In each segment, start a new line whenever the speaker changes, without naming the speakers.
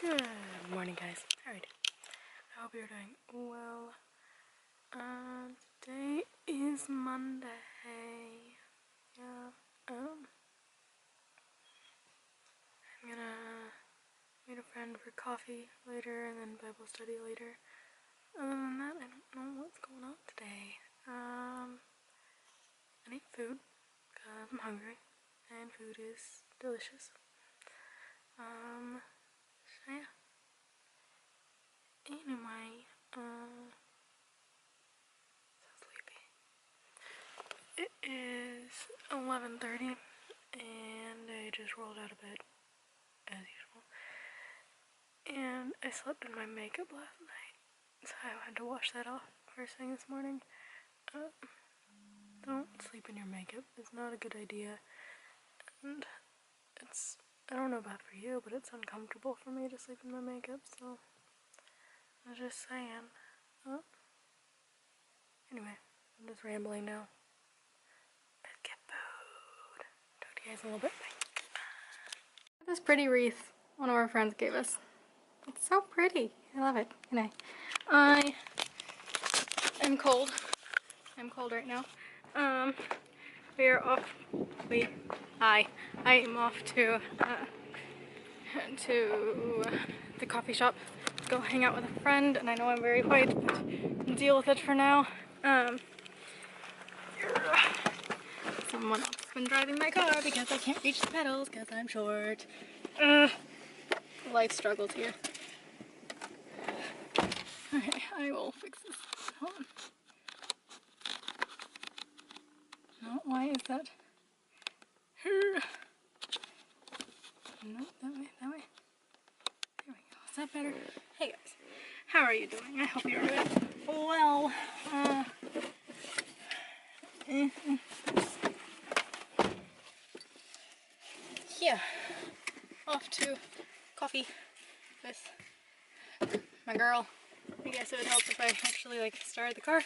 Good morning, guys. How are you doing? I hope you're doing well. Today is Monday. Yeah. I'm gonna meet a friend for coffee later and then Bible study later. Other than that, I don't know what's going on today. I need food because I'm hungry and food is delicious. So yeah. Anyway, so sleepy. It is 11:30 and I just rolled out of bed as usual. And I slept in my makeup last night, so I had to wash that off first thing this morning. Don't sleep in your makeup. It's not a good idea. And it's, I don't know about for you, but it's uncomfortable for me to sleep in my makeup, so I'm just saying. Anyway, I'm just rambling now. Let's get food. Talk to you guys in a little bit. Bye. This pretty wreath one of our friends gave us. It's so pretty. I love it. Anyway, I am cold. I'm cold right now. We are off. I am off to the coffee shop to go hang out with a friend, and I know I'm very white, but deal with it for now. Someone else has been driving my car because I can't reach the pedals because I'm short. Life struggles here. Okay, I will fix this. Hold on. No, why is that? No, that way, that way. There we go. Is that better? Hey guys, how are you doing? I hope you're good. Well, yeah, off to coffee with my girl. I guess it would help if I actually started the car.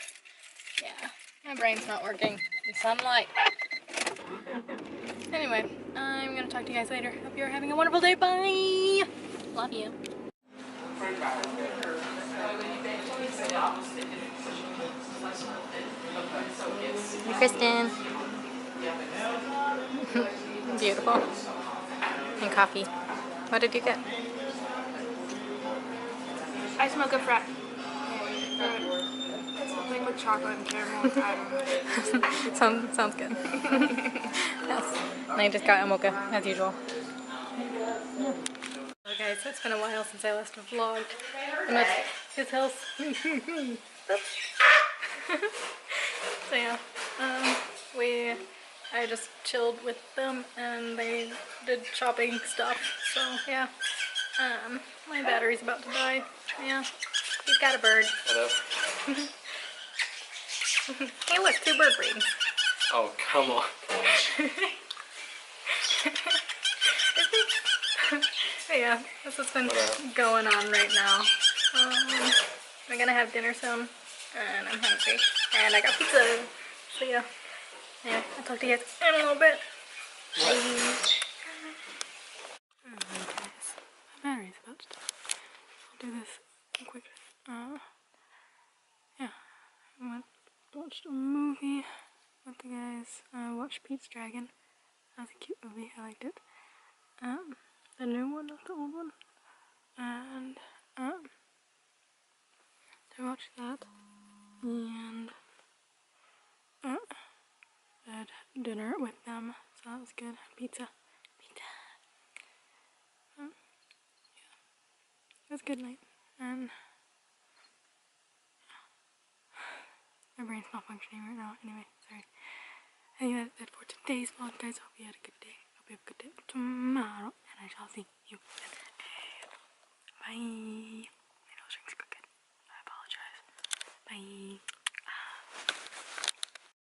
Yeah, my brain's not working. In sunlight. Anyway, I'm gonna talk to you guys later. Hope you're having a wonderful day. Bye! Love you. Hey, Kristen. Beautiful. And coffee. What did you get?
I smoke a frat. Something with chocolate and caramel. I don't know.
Sounds good. Yes. And I just got a mocha, as usual. Yeah. Well guys, it's been a while since I last vlogged. I'm at his house. So yeah, I just chilled with them and they did shopping stuff. So yeah, my battery's about to die. Yeah, he's got a bird.
Hello.
Hey look, 2 bird breeding.
Oh, come on.
Yeah, that's what's been going on right now. We're gonna have dinner soon, and I'm hungry, and I got pizza. So yeah, I'll talk to you guys in a little bit. Bye. Alright guys, my battery's about to die. I'll do this quick. Yeah, I watched a movie with the guys. I watched Pete's Dragon. That was a cute movie. I liked it. The new one, not the old one. And I watched that. And had dinner with them, so that was good. Pizza. Yeah, it was a good night. And my brain's not functioning right now. Anyway, sorry. I think that's it for today's vlog, guys. Hope you had a good day. Hope you have a good day tomorrow, and I shall see you then. Bye.